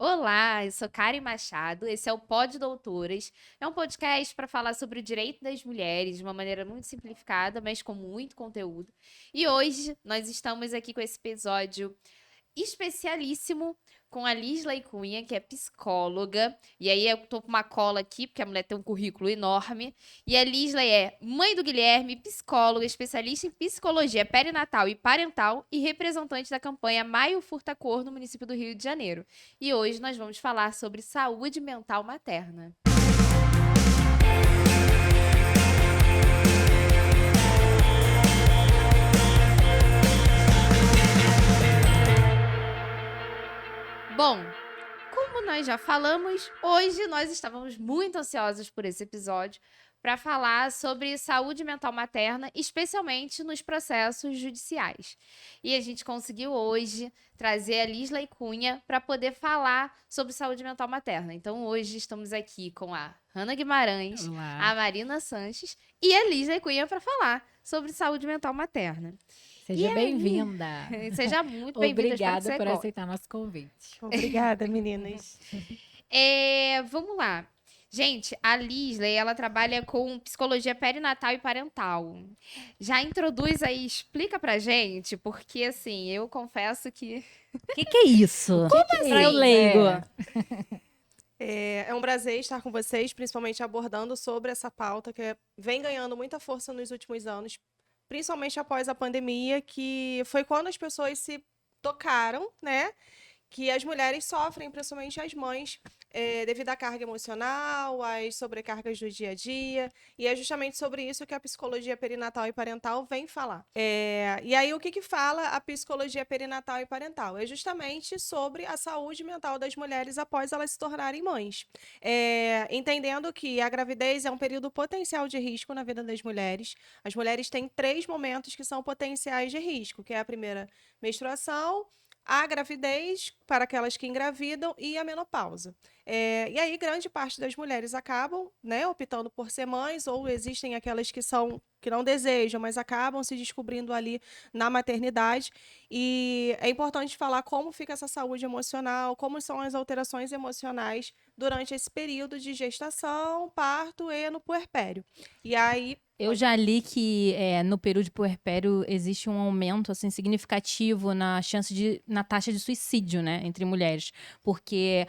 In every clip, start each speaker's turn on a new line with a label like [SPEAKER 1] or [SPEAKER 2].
[SPEAKER 1] Olá, eu sou Karen Machado, esse é o Pod Doutoras. É um podcast para falar sobre o direito das mulheres de uma maneira muito simplificada, mas com muito conteúdo. E hoje nós estamos aqui com esse episódio especialíssimo com a Lisley Cunha, que é psicóloga. E aí eu tô com uma cola aqui, porque a mulher tem um currículo enorme. E a Lisley é mãe do Guilherme, psicóloga, especialista em psicologia perinatal e parental e representante da campanha Maio Furta Cor no município do Rio de Janeiro. E hoje nós vamos falar sobre saúde mental materna. Bom, como nós já falamos, hoje nós estávamos muito ansiosos por esse episódio para falar sobre saúde mental materna, especialmente nos processos judiciais. E a gente conseguiu hoje trazer a Lisley Cunha para poder falar sobre saúde mental materna. Então hoje estamos aqui com a Hanna Guimarães,
[SPEAKER 2] Olá.
[SPEAKER 1] a Marina Sanches e a Lisley Cunha para falar sobre saúde mental materna.
[SPEAKER 2] Seja bem-vinda.
[SPEAKER 1] Seja muito bem-vinda.
[SPEAKER 2] Obrigada por aceitar nosso convite.
[SPEAKER 3] Obrigada, meninas.
[SPEAKER 1] Vamos lá. Gente, a Lisley, ela trabalha com psicologia perinatal e parental. Já introduz aí, explica pra gente, porque assim, eu confesso que...
[SPEAKER 2] O que é isso?
[SPEAKER 1] Como assim?
[SPEAKER 2] Pra o leigo.
[SPEAKER 3] É um prazer estar com vocês, principalmente abordando sobre essa pauta que vem ganhando muita força nos últimos anos, principalmente após a pandemia, que foi quando as pessoas se tocaram, né? Que as mulheres sofrem, principalmente as mães, devido à carga emocional, às sobrecargas do dia a dia. E é justamente sobre isso que a psicologia perinatal e parental vem falar. E aí, o que fala a psicologia perinatal e parental? É justamente sobre a saúde mental das mulheres após elas se tornarem mães. Entendendo que a gravidez é um período potencial de risco na vida das mulheres. As mulheres têm 3 momentos que são potenciais de risco, que é a primeira menstruação, a gravidez, para aquelas que engravidam, e a menopausa. E aí, grande parte das mulheres acabam, né, optando por ser mães, ou existem aquelas que não desejam, mas acabam se descobrindo ali na maternidade. E é importante falar como fica essa saúde emocional, como são as alterações emocionais durante esse período de gestação, parto e no puerpério. E aí...
[SPEAKER 2] Eu já li que no período de puerpério existe um aumento assim, significativo na taxa de suicídio, né, entre mulheres. Porque,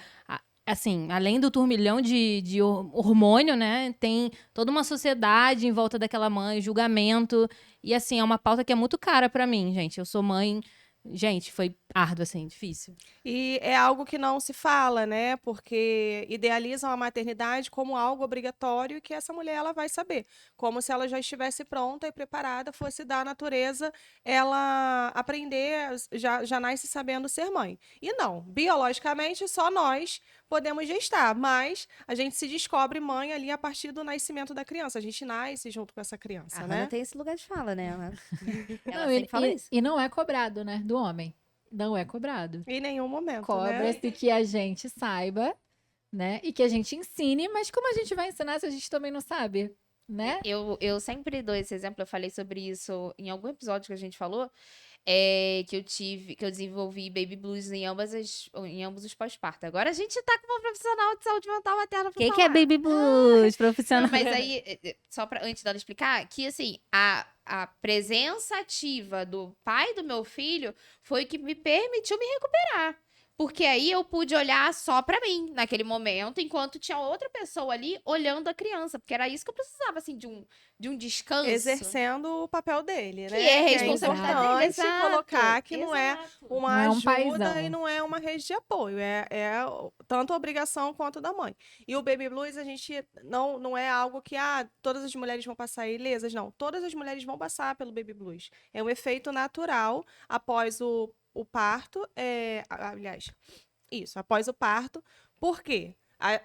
[SPEAKER 2] assim, além do turbilhão de hormônio, né, tem toda uma sociedade em volta daquela mãe, julgamento. E, assim, é uma pauta que é muito cara pra mim, gente. Eu sou mãe... Gente, foi árduo, assim, difícil.
[SPEAKER 3] E é algo que não se fala, né? Porque idealizam a maternidade como algo obrigatório e que essa mulher ela vai saber. Como se ela já estivesse pronta e preparada, fosse da natureza ela aprender, já nasce sabendo ser mãe. E não, biologicamente só nós podemos gestar, mas a gente se descobre mãe ali a partir do nascimento da criança. A gente nasce junto com essa criança,
[SPEAKER 1] A
[SPEAKER 3] né?
[SPEAKER 1] Hanna tem esse lugar de fala, né? Ela
[SPEAKER 4] Não,
[SPEAKER 1] sempre fala isso.
[SPEAKER 4] e não é cobrado, né? Do homem. Não é cobrado.
[SPEAKER 3] Em nenhum momento, né?
[SPEAKER 4] Cobra-se que a gente saiba, né? E que a gente ensine, mas como a gente vai ensinar se a gente também não sabe, né?
[SPEAKER 1] Eu sempre dou esse exemplo, eu falei sobre isso em algum episódio que a gente falou, que eu desenvolvi baby blues em ambos os pós-parto. Agora a gente tá com uma profissional de saúde mental materna
[SPEAKER 2] O
[SPEAKER 1] pra
[SPEAKER 2] que é
[SPEAKER 1] falar.
[SPEAKER 2] baby blues, profissional?
[SPEAKER 1] Não, mas aí, só pra, antes dela explicar, que assim, a presença ativa do pai do meu filho foi o que me permitiu me recuperar. Porque aí eu pude olhar só pra mim naquele momento, enquanto tinha outra pessoa ali olhando a criança. Porque era isso que eu precisava, assim, de um descanso.
[SPEAKER 3] Exercendo o papel dele, né?
[SPEAKER 1] Que é
[SPEAKER 3] Que
[SPEAKER 1] responsabilidade dele,
[SPEAKER 3] importante
[SPEAKER 1] exato,
[SPEAKER 3] colocar que não é
[SPEAKER 1] exato.
[SPEAKER 3] uma
[SPEAKER 4] Não é um
[SPEAKER 3] ajuda
[SPEAKER 4] paizão.
[SPEAKER 3] e não é uma rede de apoio. Tanto a obrigação quanto da mãe. E o Baby Blues, a gente não é algo que todas as mulheres vão passar ilesas. Não, todas as mulheres vão passar pelo Baby Blues. É um efeito natural após o parto. Aliás, isso, após o parto. Por quê?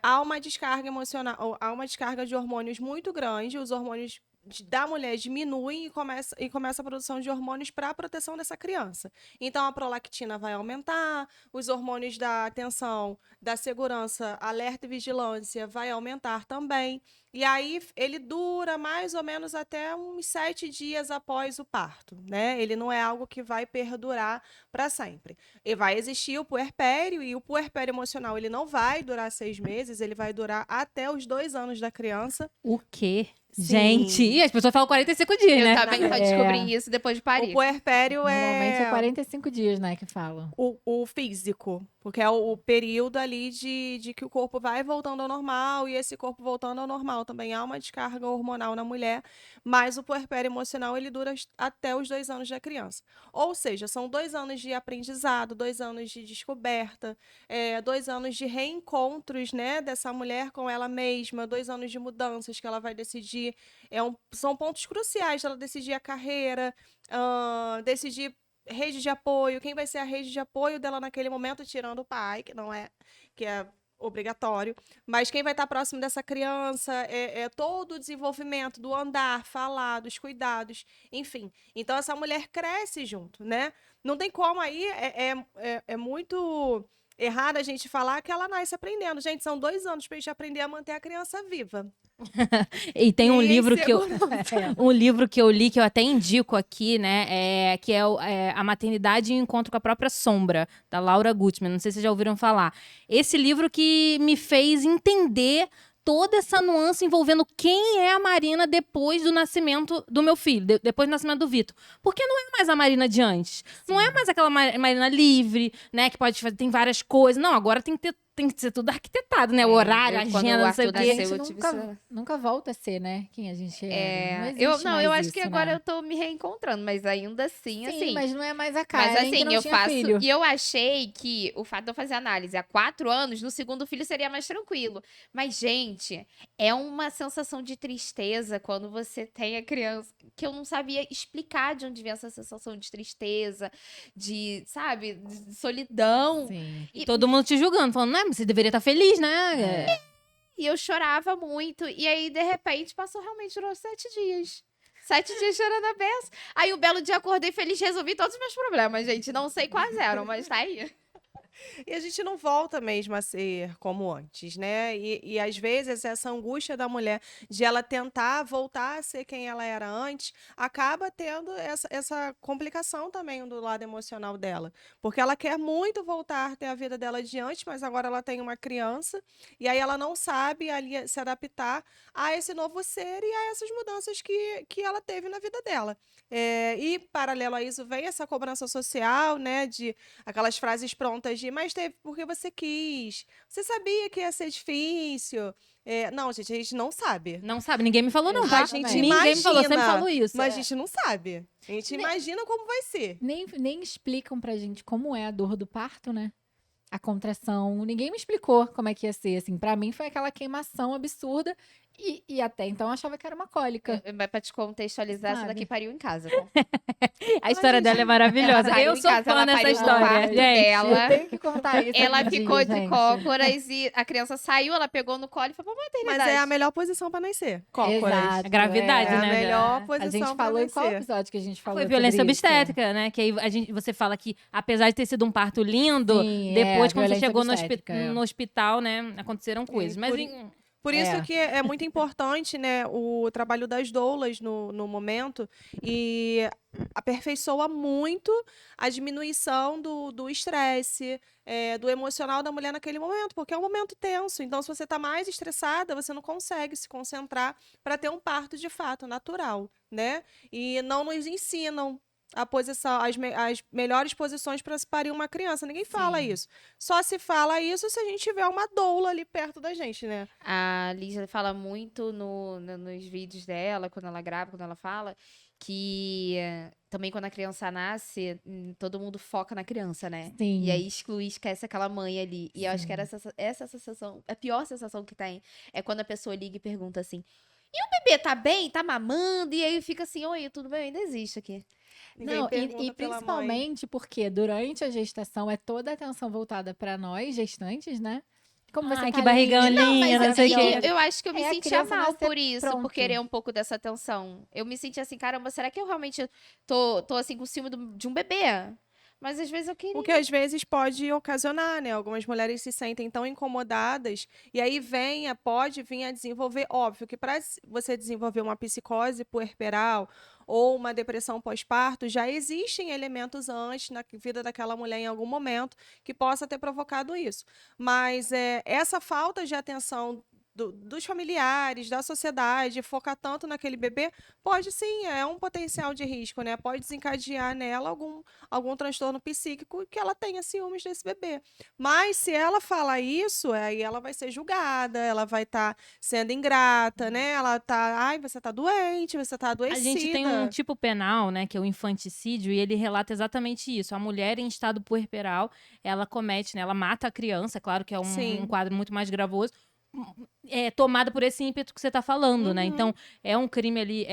[SPEAKER 3] Há uma descarga emocional, há uma descarga de hormônios muito grande, os hormônios da mulher diminuem e começa a produção de hormônios para a proteção dessa criança. Então, a prolactina vai aumentar, os hormônios da atenção, da segurança, alerta e vigilância vai aumentar também. E aí ele dura mais ou menos até uns 7 dias após o parto, né? Ele não é algo que vai perdurar para sempre. E vai existir o puerpério, e o puerpério emocional ele não vai durar 6 meses, ele vai durar até os 2 anos da criança.
[SPEAKER 2] O quê?
[SPEAKER 3] Sim.
[SPEAKER 2] Gente, e as pessoas falam 45 dias,
[SPEAKER 1] Eu
[SPEAKER 2] né?
[SPEAKER 1] também só descobri isso depois de
[SPEAKER 3] O
[SPEAKER 1] parir.
[SPEAKER 3] puerpério
[SPEAKER 4] Normalmente é
[SPEAKER 3] é
[SPEAKER 4] 45 dias, né, que falam.
[SPEAKER 3] o físico, porque é o período ali de que o corpo vai voltando ao normal, e esse corpo voltando ao normal também há uma descarga hormonal na mulher, mas o puerpério emocional ele dura até os 2 anos da criança. Ou seja, são 2 anos de aprendizado, 2 anos de descoberta, 2 anos de reencontros, né, dessa mulher com ela mesma, 2 anos de mudanças que ela vai decidir. São pontos cruciais dela decidir a carreira, decidir rede de apoio, quem vai ser a rede de apoio dela naquele momento, tirando o pai, que é obrigatório, mas quem vai estar próximo dessa criança, todo o desenvolvimento do andar, falar, dos cuidados, enfim. Então, essa mulher cresce junto, né? Não tem como aí, é muito errado a gente falar que ela nasce aprendendo. Gente, são 2 anos para a gente aprender a manter a criança viva.
[SPEAKER 2] E tem um
[SPEAKER 3] E
[SPEAKER 2] livro que eu,
[SPEAKER 3] segurança.
[SPEAKER 2] um livro que eu li, que eu até indico aqui, né? Que é A Maternidade e o Encontro com a Própria Sombra, da Laura Gutman. Não sei se vocês já ouviram falar. Esse livro que me fez entender toda essa nuance envolvendo quem é a Marina depois do nascimento do meu filho, depois do nascimento do Vitor. Porque não é mais a Marina de antes. Não é mais aquela Marina livre, né? Que pode fazer, tem várias coisas. Não, agora tem que ser tudo arquitetado, né? O horário, a
[SPEAKER 1] Quando
[SPEAKER 2] agenda,
[SPEAKER 1] o
[SPEAKER 2] não sei o
[SPEAKER 1] Arthur
[SPEAKER 2] quê.
[SPEAKER 1] nasceu,
[SPEAKER 4] A
[SPEAKER 1] eu
[SPEAKER 4] gente
[SPEAKER 1] tive
[SPEAKER 4] nunca volta a ser, né? Quem a gente era. Não
[SPEAKER 1] eu
[SPEAKER 4] existe mais
[SPEAKER 1] eu acho
[SPEAKER 4] isso,
[SPEAKER 1] que agora
[SPEAKER 4] né?
[SPEAKER 1] eu tô me reencontrando, mas ainda assim,
[SPEAKER 4] Sim,
[SPEAKER 1] assim.
[SPEAKER 4] mas não é mais a
[SPEAKER 1] Mas
[SPEAKER 4] Karen que
[SPEAKER 1] assim,
[SPEAKER 4] não
[SPEAKER 1] eu
[SPEAKER 4] tinha
[SPEAKER 1] faço.
[SPEAKER 4] filho.
[SPEAKER 1] E eu achei que o fato de eu fazer análise há 4 anos, no segundo filho seria mais tranquilo. Mas, gente, é uma sensação de tristeza quando você tem a criança. Que eu não sabia explicar de onde vem essa sensação de tristeza, sabe, de solidão.
[SPEAKER 4] Sim.
[SPEAKER 2] E todo mundo te julgando, falando, não, você deveria estar feliz, né?
[SPEAKER 1] E eu chorava muito. E aí, de repente, passou realmente, durou 7 dias. 7 dias chorando a beça. Aí, um belo dia, acordei feliz, resolvi todos os meus problemas, gente. Não sei quais eram, mas tá aí.
[SPEAKER 3] E a gente não volta mesmo a ser como antes, né? E às vezes essa angústia da mulher de ela tentar voltar a ser quem ela era antes, acaba tendo essa complicação também do lado emocional dela. Porque ela quer muito voltar a ter a vida dela de antes, mas agora ela tem uma criança, e aí ela não sabe ali se adaptar a esse novo ser e a essas mudanças que ela teve na vida dela. E paralelo a isso vem essa cobrança social, né? De aquelas frases prontas de mas teve porque você quis. Você sabia que ia ser difícil. Não, gente, a gente não sabe.
[SPEAKER 2] Não sabe, ninguém me falou não, tá?
[SPEAKER 3] A gente
[SPEAKER 2] Ninguém me falou, sempre
[SPEAKER 3] imagina,
[SPEAKER 2] falou isso.
[SPEAKER 3] mas a gente não sabe. A gente imagina como vai ser.
[SPEAKER 4] Nem explicam pra gente como é a dor do parto, né? A contração. Ninguém me explicou como é que ia ser. Assim, pra mim foi aquela queimação absurda. E até então eu achava que era uma cólica.
[SPEAKER 1] Mas pra te contextualizar, essa
[SPEAKER 4] Sabe?
[SPEAKER 1] daqui pariu em casa. Tá?
[SPEAKER 2] A história dela é maravilhosa.
[SPEAKER 1] Ela pariu
[SPEAKER 2] Eu
[SPEAKER 1] em
[SPEAKER 2] sou
[SPEAKER 1] casa,
[SPEAKER 2] fã
[SPEAKER 1] ela
[SPEAKER 2] dessa
[SPEAKER 1] pariu no
[SPEAKER 2] história,
[SPEAKER 1] quarto
[SPEAKER 2] gente.
[SPEAKER 1] dela.
[SPEAKER 4] Eu tenho que contar isso.
[SPEAKER 1] Ela
[SPEAKER 4] algum
[SPEAKER 1] ficou
[SPEAKER 4] dia,
[SPEAKER 1] de
[SPEAKER 4] gente.
[SPEAKER 1] cócoras e a criança saiu, ela pegou no colo e foi pra
[SPEAKER 3] Mas
[SPEAKER 1] maternidade.
[SPEAKER 3] é a melhor posição para nascer. Cócoras.
[SPEAKER 4] Exato,
[SPEAKER 2] A gravidade,
[SPEAKER 3] É a
[SPEAKER 2] né?
[SPEAKER 3] melhor
[SPEAKER 4] A
[SPEAKER 3] posição
[SPEAKER 4] gente
[SPEAKER 3] para
[SPEAKER 4] falou em qual
[SPEAKER 3] nascer.
[SPEAKER 4] episódio que a gente falou
[SPEAKER 2] Foi violência
[SPEAKER 4] sobre isso?
[SPEAKER 2] obstétrica, né? Que aí você fala que, apesar de ter sido um parto lindo,
[SPEAKER 4] Sim,
[SPEAKER 2] depois, quando você
[SPEAKER 4] violência
[SPEAKER 2] chegou
[SPEAKER 4] obstétrica,
[SPEAKER 2] no hospital, né, aconteceram coisas. Mas
[SPEAKER 3] Por isso
[SPEAKER 4] É.
[SPEAKER 3] que é muito importante, né, o trabalho das doulas no momento e aperfeiçoa muito a diminuição do estresse, do emocional da mulher naquele momento, porque é um momento tenso. Então, se você está mais estressada, você não consegue se concentrar para ter um parto de fato natural, né? E não nos ensinam a posição, as melhores posições para se parir uma criança. Ninguém fala
[SPEAKER 4] Sim.
[SPEAKER 3] isso. Só se fala isso se a gente tiver uma doula ali perto da gente, né?
[SPEAKER 1] A Lígia fala muito nos vídeos dela, quando ela grava, quando ela fala, que também quando a criança nasce, todo mundo foca na criança, né?
[SPEAKER 4] Sim.
[SPEAKER 1] E aí esquece aquela mãe ali. E eu acho que era essa sensação, a pior sensação que tem é quando a pessoa liga e pergunta assim: e o bebê tá bem? Tá mamando? E aí fica assim: oi, tudo bem? Ainda existe aqui.
[SPEAKER 3] Ninguém
[SPEAKER 4] Não,
[SPEAKER 3] pergunta
[SPEAKER 4] e
[SPEAKER 3] pela mãe.
[SPEAKER 4] principalmente porque durante a gestação é toda a atenção voltada pra nós, gestantes, né? Como você
[SPEAKER 2] Ai,
[SPEAKER 4] tá
[SPEAKER 2] que barrigão
[SPEAKER 4] linda.
[SPEAKER 2] lindo,
[SPEAKER 1] Mas
[SPEAKER 2] não sei o
[SPEAKER 1] aqui,
[SPEAKER 2] quê.
[SPEAKER 1] eu acho que eu me
[SPEAKER 4] É a
[SPEAKER 1] sentia
[SPEAKER 4] criança
[SPEAKER 1] mal
[SPEAKER 4] nascer
[SPEAKER 1] por isso, por
[SPEAKER 4] pronto.
[SPEAKER 1] querer um pouco dessa atenção. Eu me senti assim, caramba, será que eu realmente tô assim com ciúme de um bebê? Mas às vezes eu queria.
[SPEAKER 3] O que às vezes pode ocasionar, né? Algumas mulheres se sentem tão incomodadas e aí pode vir a desenvolver, óbvio que para você desenvolver uma psicose puerperal ou uma depressão pós-parto, já existem elementos antes na vida daquela mulher em algum momento que possa ter provocado isso. Mas essa falta de atenção dos familiares, da sociedade, focar tanto naquele bebê, pode sim, é um potencial de risco, né? Pode desencadear nela algum transtorno psíquico que ela tenha ciúmes desse bebê. Mas se ela fala isso, aí ela vai ser julgada, ela vai estar sendo ingrata, né? Ela tá, ai, você tá doente, você tá
[SPEAKER 2] A
[SPEAKER 3] adoecida.
[SPEAKER 2] gente tem um tipo penal, né, que é o infanticídio, e ele relata exatamente isso. A mulher em estado puerperal, ela comete, né, ela mata a criança, claro que é
[SPEAKER 3] Sim.
[SPEAKER 2] um quadro muito mais gravoso, tomada por esse ímpeto que você tá falando, né?
[SPEAKER 3] Uhum.
[SPEAKER 2] Então, é um crime ali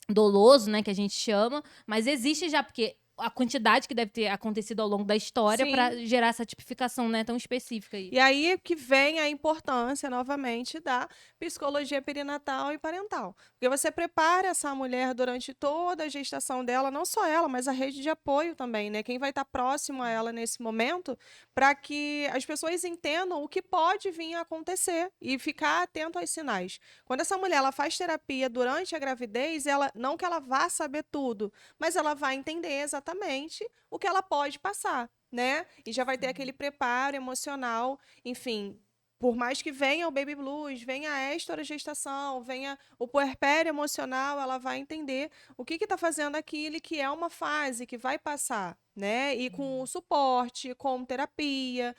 [SPEAKER 2] doloso, né, que a gente chama, mas existe já, porque a quantidade que deve ter acontecido ao longo da história
[SPEAKER 3] Sim.
[SPEAKER 2] para gerar essa tipificação, né, tão específica aí.
[SPEAKER 3] E aí que vem a importância, novamente, da psicologia perinatal e parental. Porque você prepara essa mulher durante toda a gestação dela, não só ela, mas a rede de apoio também, né? Quem vai estar próximo a ela nesse momento, para que as pessoas entendam o que pode vir a acontecer e ficar atento aos sinais. Quando essa mulher ela faz terapia durante a gravidez, não que ela vá saber tudo, mas ela vai entender exatamente o que ela pode passar, né? E já vai ter aquele preparo emocional, enfim. Por mais que venha o baby blues, venha a esterogestação, venha o puerpério emocional, ela vai entender o que está fazendo aquilo e que é uma fase que vai passar, né? E com o suporte, com terapia,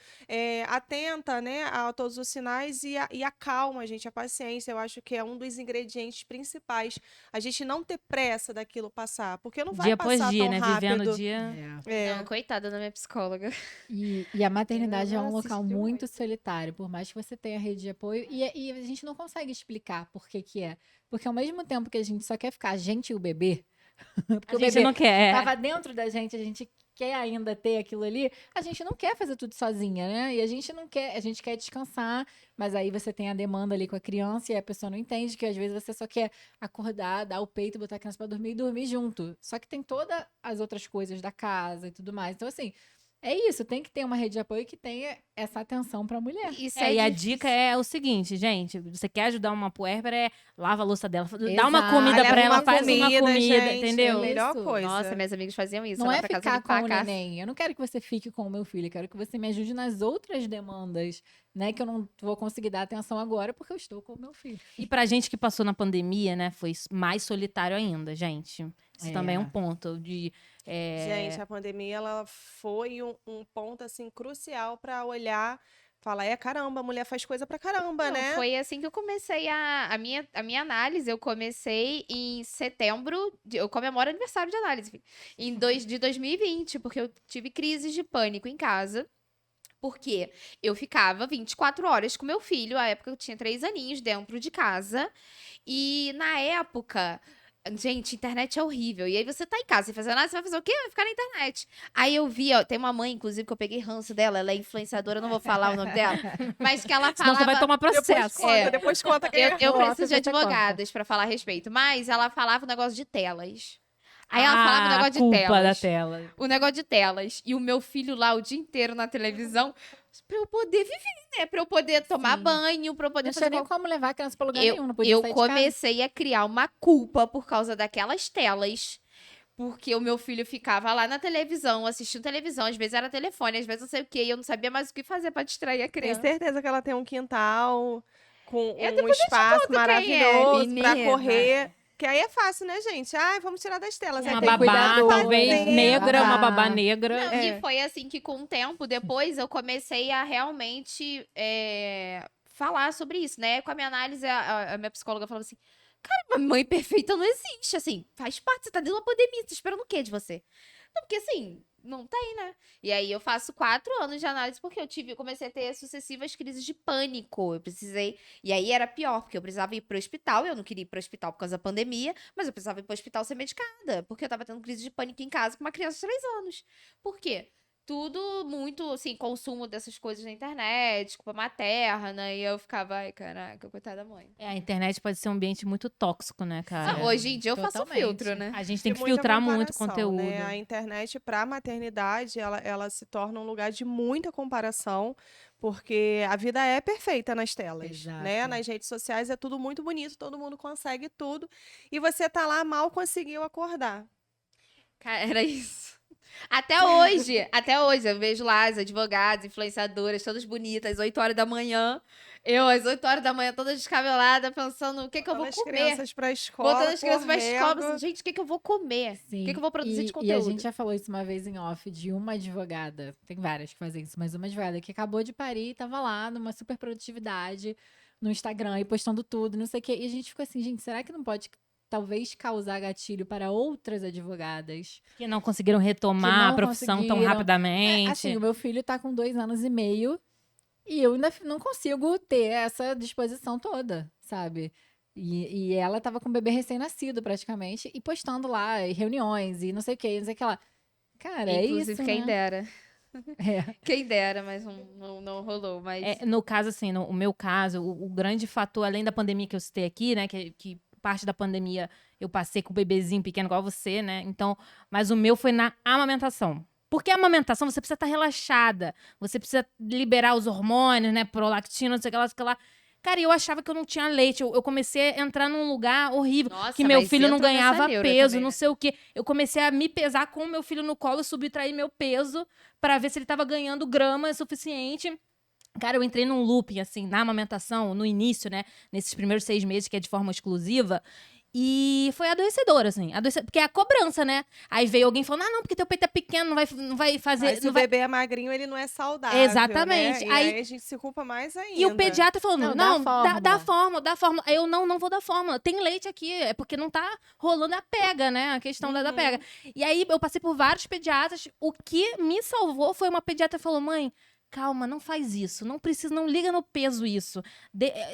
[SPEAKER 3] atenta, né, a todos os sinais e a calma, gente, a paciência, eu acho que é um dos ingredientes principais. A gente não ter pressa daquilo passar, porque não vai
[SPEAKER 2] Dia após
[SPEAKER 3] passar
[SPEAKER 2] dia,
[SPEAKER 3] tão
[SPEAKER 2] né,
[SPEAKER 3] rápido.
[SPEAKER 2] vivendo o dia.
[SPEAKER 1] Não, coitada da minha psicóloga.
[SPEAKER 4] E a maternidade é um
[SPEAKER 1] Ela
[SPEAKER 4] local
[SPEAKER 1] assistiu
[SPEAKER 4] muito
[SPEAKER 1] muito.
[SPEAKER 4] solitário, por mais que você tenha rede de apoio, e a gente não consegue explicar por que que é. Porque ao mesmo tempo que a gente só quer ficar a gente e o bebê, porque
[SPEAKER 2] A
[SPEAKER 4] o
[SPEAKER 2] gente
[SPEAKER 4] bebê
[SPEAKER 2] não quer.
[SPEAKER 4] tava dentro da gente, a gente quer ainda ter aquilo ali, a gente não quer fazer tudo sozinha, né? E a gente não quer, a gente quer descansar, mas aí você tem a demanda ali com a criança e a pessoa não entende que às vezes você só quer acordar, dar o peito, botar a criança pra dormir e dormir junto. Só que tem todas as outras coisas da casa e tudo mais. Então, assim, é isso, tem que ter uma rede de apoio que tenha essa atenção pra mulher.
[SPEAKER 1] Isso
[SPEAKER 2] E a
[SPEAKER 1] difícil.
[SPEAKER 2] dica é o seguinte, gente, você quer ajudar uma puérpera, lava a louça dela, dá uma
[SPEAKER 4] Exato.
[SPEAKER 2] comida
[SPEAKER 3] Leva
[SPEAKER 2] pra ela,
[SPEAKER 3] uma
[SPEAKER 2] faz uma
[SPEAKER 3] comida,
[SPEAKER 2] comida,
[SPEAKER 3] gente,
[SPEAKER 2] entendeu?
[SPEAKER 3] é a melhor
[SPEAKER 4] Isso.
[SPEAKER 3] coisa.
[SPEAKER 1] Nossa, minhas amigas faziam isso.
[SPEAKER 4] Não
[SPEAKER 1] Lá
[SPEAKER 4] é
[SPEAKER 1] pra casa
[SPEAKER 4] ficar
[SPEAKER 1] limpar
[SPEAKER 4] com
[SPEAKER 1] a
[SPEAKER 4] o
[SPEAKER 1] casa.
[SPEAKER 4] neném. Eu não quero que você fique com o meu filho. Eu quero que você me ajude nas outras demandas, né? Que eu não vou conseguir dar atenção agora porque eu estou com o meu filho.
[SPEAKER 2] E pra gente que passou na pandemia, né, foi mais solitário ainda, gente. Isso também é um
[SPEAKER 4] É.
[SPEAKER 2] ponto de...
[SPEAKER 3] Gente, a pandemia ela foi um ponto assim crucial para olhar, falar, caramba, a mulher faz coisa pra caramba,
[SPEAKER 1] Não,
[SPEAKER 3] né?
[SPEAKER 1] foi assim que eu comecei a minha análise. Eu comecei em setembro, eu comemoro aniversário de análise, de 2020, porque eu tive crises de pânico em casa. Porque eu ficava 24 horas com meu filho, à época eu tinha 3 aninhos, dentro de casa. E na época, gente, internet é horrível. E aí você tá em casa sem fazer nada, você vai fazer o quê? Vai ficar na internet. Aí eu vi, ó, tem uma mãe, inclusive, que eu peguei ranço dela, ela é influenciadora, eu não vou falar o nome dela, mas que ela
[SPEAKER 2] Senão você vai
[SPEAKER 1] falava.
[SPEAKER 2] tomar processo.
[SPEAKER 3] Depois conta quem
[SPEAKER 1] Eu
[SPEAKER 4] Nossa,
[SPEAKER 1] preciso de
[SPEAKER 4] você conta.
[SPEAKER 1] advogadas pra falar a respeito, mas ela falava o negócio de telas. Aí ela falava o
[SPEAKER 2] a
[SPEAKER 1] negócio de
[SPEAKER 2] culpa da
[SPEAKER 1] telas.
[SPEAKER 2] tela.
[SPEAKER 1] O negócio de telas. E o meu filho lá o dia inteiro na televisão, pra eu poder viver, né? Pra eu poder tomar
[SPEAKER 4] Sim.
[SPEAKER 1] banho, pra eu poder
[SPEAKER 4] Não
[SPEAKER 1] fazer
[SPEAKER 4] tinha nem como levar a criança pra lugar nenhum, não podia
[SPEAKER 1] eu
[SPEAKER 4] sair de casa.
[SPEAKER 1] comecei a criar uma culpa por causa daquelas telas. Porque o meu filho ficava lá na televisão, assistindo televisão. Às vezes era telefone, às vezes não sei o quê. E eu não sabia mais o que fazer pra distrair a
[SPEAKER 3] Tenho
[SPEAKER 1] criança.
[SPEAKER 3] certeza que ela tem um quintal com
[SPEAKER 1] Eu
[SPEAKER 3] um
[SPEAKER 1] depois eu te
[SPEAKER 3] espaço
[SPEAKER 1] conto quem é,
[SPEAKER 3] maravilhoso pra
[SPEAKER 1] menina.
[SPEAKER 3] correr. Que aí é fácil, né, gente? Ai, vamos tirar das telas. Aí
[SPEAKER 2] Uma
[SPEAKER 3] tem
[SPEAKER 2] babá,
[SPEAKER 4] cuidador,
[SPEAKER 2] talvez
[SPEAKER 3] né?
[SPEAKER 2] negra, uma
[SPEAKER 4] Babá.
[SPEAKER 2] babá negra.
[SPEAKER 1] Não,
[SPEAKER 3] É.
[SPEAKER 1] E foi assim que, com o tempo, depois eu comecei a realmente falar sobre isso, né? Com a minha análise, a minha psicóloga falou assim: cara, uma mãe perfeita não existe, assim, faz parte, você tá dentro de uma pandemia, tá esperando o quê de você? Não, porque assim, não tem, né? E aí eu faço 4 anos de análise porque eu comecei a ter sucessivas crises de pânico. Eu precisei. E aí era pior, porque eu precisava ir pro hospital. Eu não queria ir pro hospital por causa da pandemia, mas eu precisava ir pro hospital ser medicada, porque eu tava tendo crise de pânico em casa com uma criança de 3 anos. Por quê? tudo muito, assim, consumo dessas coisas na internet, culpa materna, e eu ficava, ai, caraca, coitada da mãe.
[SPEAKER 2] A internet pode ser um ambiente muito tóxico, né, cara?
[SPEAKER 1] Ah, hoje em dia eu faço
[SPEAKER 4] totalmente.
[SPEAKER 1] filtro, né?
[SPEAKER 2] A gente tem
[SPEAKER 3] De
[SPEAKER 2] que
[SPEAKER 3] muita
[SPEAKER 2] filtrar muito
[SPEAKER 3] comparação,
[SPEAKER 2] conteúdo.
[SPEAKER 3] né? A internet para a maternidade, ela se torna um lugar de muita comparação, porque a vida é perfeita nas telas, né?
[SPEAKER 4] Exato.
[SPEAKER 3] Nas redes sociais é tudo muito bonito, todo mundo consegue tudo, e você tá lá mal conseguiu acordar.
[SPEAKER 1] Cara, era isso. Até hoje, eu vejo lá as advogadas, influenciadoras, todas bonitas, 8 horas da manhã. Eu, às 8 horas da manhã, toda descabelada, pensando o que eu vou
[SPEAKER 3] Botando as
[SPEAKER 1] comer.
[SPEAKER 3] crianças pra escola,
[SPEAKER 1] Botando as crianças pra escola,
[SPEAKER 3] correndo.
[SPEAKER 1] assim, gente, o que eu vou comer?
[SPEAKER 4] Sim.
[SPEAKER 1] O que eu vou produzir de
[SPEAKER 4] E a
[SPEAKER 1] conteúdo?
[SPEAKER 4] gente já falou isso uma vez em off de uma advogada. Tem várias que fazem isso, mas uma advogada que acabou de parir e tava lá numa super produtividade no Instagram e postando tudo, não sei o quê. E a gente ficou assim, gente, será que não pode talvez causar gatilho para outras advogadas?
[SPEAKER 2] Que não conseguiram retomar
[SPEAKER 4] Que não
[SPEAKER 2] a profissão tão
[SPEAKER 4] conseguiram.
[SPEAKER 2] rapidamente.
[SPEAKER 4] Assim, o meu filho tá com 2 anos e meio e eu ainda não consigo ter essa disposição toda, sabe? E ela tava com o bebê recém-nascido, praticamente, e postando lá em reuniões e não sei o que, não sei o que lá. Cara, é
[SPEAKER 1] Inclusive,
[SPEAKER 4] isso,
[SPEAKER 1] quem
[SPEAKER 4] né?
[SPEAKER 1] dera.
[SPEAKER 4] É.
[SPEAKER 1] Quem dera, mas não rolou. Mas
[SPEAKER 2] No caso, assim, no meu caso, o grande fator, além da pandemia que eu citei aqui, né, que parte da pandemia eu passei com o bebezinho pequeno igual você, né, então, mas o meu foi na amamentação. Porque a amamentação, você precisa estar relaxada, você precisa liberar os hormônios, né, prolactina, não sei o que lá, não sei o que lá. Cara, e eu achava que eu não tinha leite. Eu comecei a entrar num lugar horrível.
[SPEAKER 1] Nossa,
[SPEAKER 2] Que meu
[SPEAKER 1] mas
[SPEAKER 2] filho não
[SPEAKER 1] entro nessa
[SPEAKER 2] ganhava
[SPEAKER 1] neura
[SPEAKER 2] peso,
[SPEAKER 1] também,
[SPEAKER 2] não
[SPEAKER 1] né?
[SPEAKER 2] sei o quê. Eu comecei a me pesar com o meu filho no colo, subtrair meu peso pra ver se ele tava ganhando grama suficiente. Cara, eu entrei num looping, assim, na amamentação, no início, né? Nesses primeiros 6 meses, que é de forma exclusiva. E foi adoecedor, assim. Porque é a cobrança, né? Aí veio alguém falando, não, porque teu peito é pequeno, não vai fazer...
[SPEAKER 3] Mas
[SPEAKER 2] não
[SPEAKER 3] o
[SPEAKER 2] vai...
[SPEAKER 3] bebê é magrinho, ele não é saudável,
[SPEAKER 2] Exatamente.
[SPEAKER 3] né? E
[SPEAKER 2] Aí-
[SPEAKER 3] aí a gente se culpa mais ainda.
[SPEAKER 2] E o pediatra falando,
[SPEAKER 4] Não, dá
[SPEAKER 2] não, dá
[SPEAKER 4] fórmula.
[SPEAKER 2] dá fórmula. Aí eu, não vou dar fórmula. Tem leite aqui, é porque não tá rolando a pega, né? A questão da
[SPEAKER 3] Uhum.
[SPEAKER 2] pega. E aí eu passei por vários pediatras. O que me salvou foi uma pediatra que falou, mãe, calma, não faz isso. Não precisa, não liga no peso isso.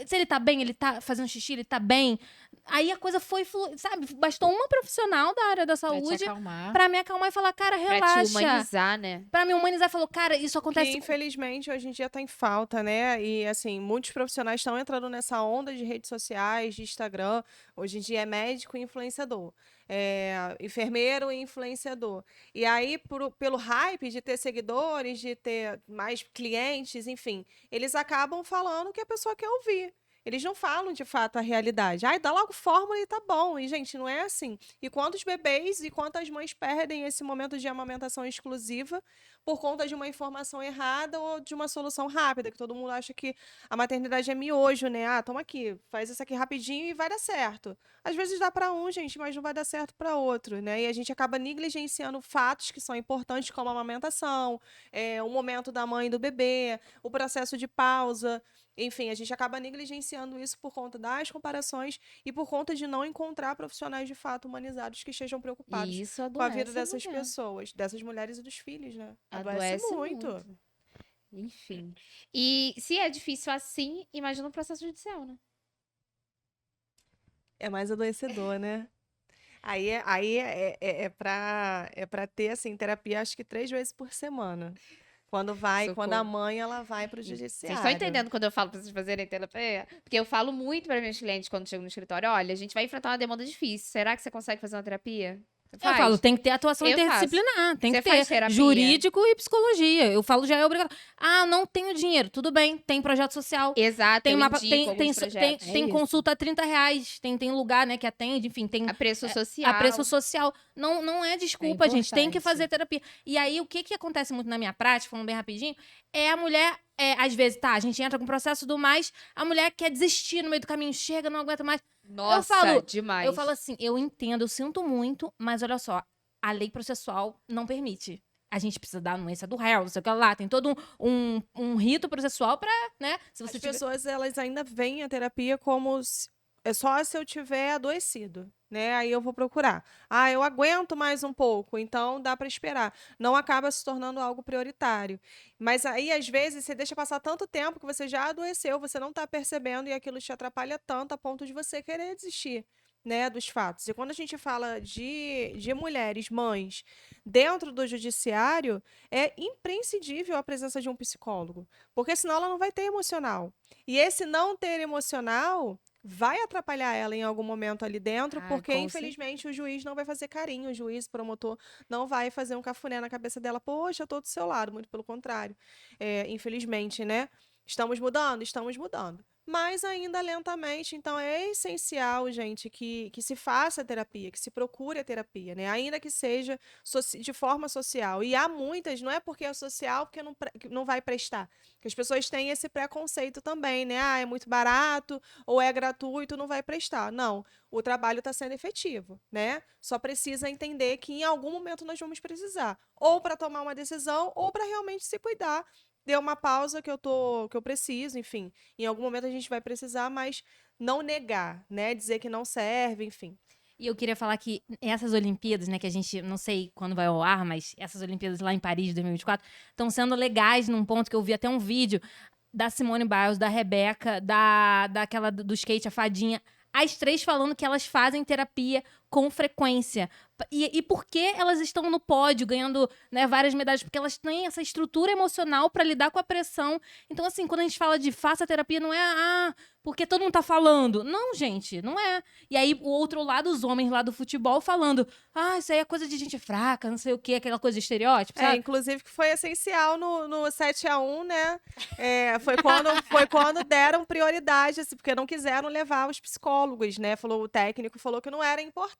[SPEAKER 2] Se ele tá bem, ele tá fazendo xixi, ele tá bem. Aí a coisa foi, sabe? Bastou uma profissional da área da
[SPEAKER 4] Pra te
[SPEAKER 2] saúde
[SPEAKER 4] acalmar.
[SPEAKER 2] pra me acalmar e falar, cara,
[SPEAKER 1] Pra te
[SPEAKER 2] relaxa.
[SPEAKER 1] humanizar, né?
[SPEAKER 2] Pra me humanizar, falou, cara, isso
[SPEAKER 3] Que
[SPEAKER 2] acontece
[SPEAKER 3] infelizmente hoje em dia está em falta, né? E assim, muitos profissionais estão entrando nessa onda de redes sociais, de Instagram. Hoje em dia é médico e influenciador, enfermeiro e influenciador. E aí, pelo hype de ter seguidores, de ter mais clientes, enfim, eles acabam falando o que a pessoa quer ouvir. Eles não falam de fato a realidade. Ai, dá logo fórmula e tá bom. E, gente, não é assim. E quantos bebês e quantas mães perdem esse momento de amamentação exclusiva por conta de uma informação errada ou de uma solução rápida, que todo mundo acha que a maternidade é miojo, né? Ah, toma aqui, faz isso aqui rapidinho e vai dar certo. Às vezes dá para um, gente, mas não vai dar certo para outro, né? E a gente acaba negligenciando fatos que são importantes, como a amamentação, o momento da mãe e do bebê, o processo de pausa. Enfim, a gente acaba negligenciando isso por conta das comparações e por conta de não encontrar profissionais de fato humanizados que estejam preocupados
[SPEAKER 1] E isso
[SPEAKER 3] com a vida
[SPEAKER 1] adoece a
[SPEAKER 3] dessas
[SPEAKER 1] mulher.
[SPEAKER 3] pessoas, dessas mulheres e dos filhos, né?
[SPEAKER 1] Adoece muito. Enfim. E se é difícil assim, imagina um processo judicial, né?
[SPEAKER 3] É mais adoecedor, né? Aí é pra ter, assim, terapia, acho que 3 vezes por semana. Quando a
[SPEAKER 1] Socorro.
[SPEAKER 3] mãe, ela vai pro
[SPEAKER 1] Vocês
[SPEAKER 3] judiciário.
[SPEAKER 1] estão entendendo quando eu falo pra vocês fazerem terapia? Porque eu falo muito para meus clientes quando chego no escritório: olha, a gente vai enfrentar uma demanda difícil. Será que você consegue fazer uma terapia? Você
[SPEAKER 2] Eu
[SPEAKER 1] faz?
[SPEAKER 2] falo, tem que ter atuação
[SPEAKER 1] Eu faço.
[SPEAKER 2] interdisciplinar, tem
[SPEAKER 1] Você
[SPEAKER 2] que
[SPEAKER 1] faz
[SPEAKER 2] ter
[SPEAKER 1] terapia?
[SPEAKER 2] jurídico e psicologia. Eu falo, já é obrigado. Ah, não tenho dinheiro. Tudo bem, tem projeto social.
[SPEAKER 1] Exato,
[SPEAKER 2] Tem
[SPEAKER 1] eu
[SPEAKER 2] mapa,
[SPEAKER 1] indico alguns projetos.
[SPEAKER 2] tem
[SPEAKER 4] isso.
[SPEAKER 2] consulta a R$ 30, tem lugar, né, que atende, enfim, tem
[SPEAKER 1] A preço social.
[SPEAKER 2] a preço social. Não é desculpa, gente. Tem que
[SPEAKER 4] importante.
[SPEAKER 2] fazer terapia. E aí, o que acontece muito na minha prática, falando bem rapidinho, é a mulher, às vezes, tá, a gente entra com o processo do mais, a mulher quer desistir no meio do caminho, chega, não aguenta mais.
[SPEAKER 1] Nossa,
[SPEAKER 2] falo-
[SPEAKER 1] demais.
[SPEAKER 2] Eu falo assim, eu entendo, eu sinto muito, mas olha só, a lei processual não permite. A gente precisa da anuência do réu, não sei o que lá. Tem todo um rito processual pra, né? Se
[SPEAKER 3] As
[SPEAKER 2] você tiver...
[SPEAKER 3] pessoas, elas ainda veem a terapia como é só se eu tiver adoecido, né? Aí eu vou procurar. Ah, eu aguento mais um pouco, então dá para esperar. Não acaba se tornando algo prioritário. Mas aí, às vezes, você deixa passar tanto tempo que você já adoeceu, você não tá percebendo e aquilo te atrapalha tanto a ponto de você querer desistir. né, dos fatos. E quando a gente fala de mulheres, mães, dentro do judiciário, é imprescindível a presença de um psicólogo, porque senão ela não vai ter emocional. E esse não ter emocional vai atrapalhar ela em algum momento ali dentro,
[SPEAKER 1] Ah,
[SPEAKER 3] porque
[SPEAKER 1] com
[SPEAKER 3] infelizmente o juiz não vai fazer carinho, o juiz, o promotor não vai fazer um cafuné na cabeça dela, poxa, eu tô do seu lado, muito pelo contrário. Infelizmente, né? Estamos mudando? Estamos mudando. Mas ainda lentamente, então é essencial, gente, que se faça a terapia, que se procure a terapia, né? Ainda que seja de forma social. E há muitas, não é porque é social porque que não vai prestar. Que as pessoas têm esse preconceito também, né? Ah, é muito barato ou é gratuito, não vai prestar. Não, o trabalho está sendo efetivo, né? Só precisa entender que em algum momento nós vamos precisar, ou para tomar uma decisão, ou para realmente se cuidar. Deu uma pausa que eu preciso, enfim. Em algum momento a gente vai precisar, mas não negar, né? Dizer que não serve, enfim.
[SPEAKER 2] E eu queria falar que essas Olimpíadas, né, que a gente não sei quando vai ao ar, mas essas Olimpíadas lá em Paris de 2024 estão sendo legais num ponto que eu vi até um vídeo da Simone Biles, da Rebeca, daquela do skate, a Fadinha. As três falando que elas fazem terapia com frequência. E por que elas estão no pódio, ganhando, né, várias medalhas? Porque elas têm essa estrutura emocional para lidar com a pressão. Então, assim, quando a gente fala de faça terapia, não é, porque todo mundo tá falando. Não, gente, não é. E aí, o outro lado, os homens lá do futebol falando, isso aí é coisa de gente fraca, não sei o quê, aquela coisa de estereótipo, sabe?
[SPEAKER 3] Inclusive que foi essencial no 7-1, né? Foi quando deram prioridade, assim, porque não quiseram levar os psicólogos, né? O técnico falou que não era importante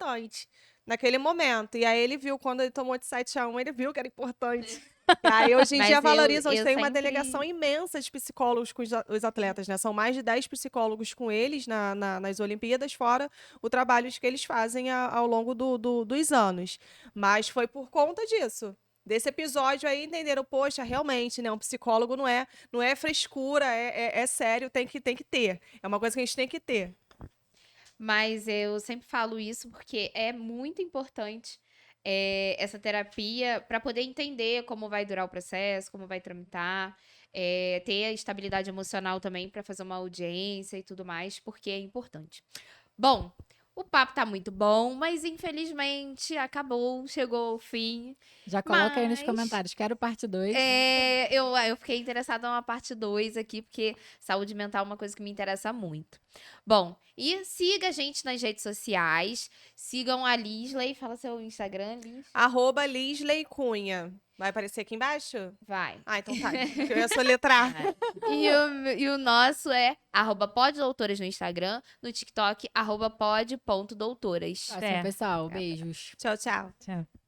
[SPEAKER 3] naquele momento. E aí ele viu, quando ele tomou de 7-1, ele viu que era importante. E aí, hoje em
[SPEAKER 1] Mas
[SPEAKER 3] dia, valorizam.
[SPEAKER 1] eu
[SPEAKER 3] Tem uma
[SPEAKER 1] sempre-
[SPEAKER 3] delegação imensa de psicólogos com os atletas, né? São mais de 10 psicólogos com eles nas Olimpíadas, fora o trabalho que eles fazem ao longo dos anos. Mas foi por conta disso. Desse episódio aí, entenderam, poxa, realmente, né? Um psicólogo não é frescura, é sério, tem que ter. É uma coisa que a gente tem que ter.
[SPEAKER 1] Mas eu sempre falo isso porque é muito importante essa terapia para poder entender como vai durar o processo, como vai tramitar, ter a estabilidade emocional também para fazer uma audiência e tudo mais, porque é importante. Bom, o papo tá muito bom, mas infelizmente acabou, chegou ao fim.
[SPEAKER 4] Já coloca aí nos
[SPEAKER 1] Mas-
[SPEAKER 4] comentários. Quero parte 2.
[SPEAKER 1] Eu fiquei interessada numa parte 2 aqui, porque saúde mental é uma coisa que me interessa muito. Bom, e siga a gente nas redes sociais. Sigam a Lisley. Fala seu Instagram, Liz.
[SPEAKER 3] @Lisley Cunha. Vai aparecer aqui embaixo?
[SPEAKER 1] Vai.
[SPEAKER 3] Ah, então tá. Eu ia soletrar.
[SPEAKER 1] E o nosso é @poddoutoras no Instagram, no TikTok, @pod.doutoras.
[SPEAKER 4] Assim, pessoal. Beijos.
[SPEAKER 3] Tchau, tchau.
[SPEAKER 2] Tchau.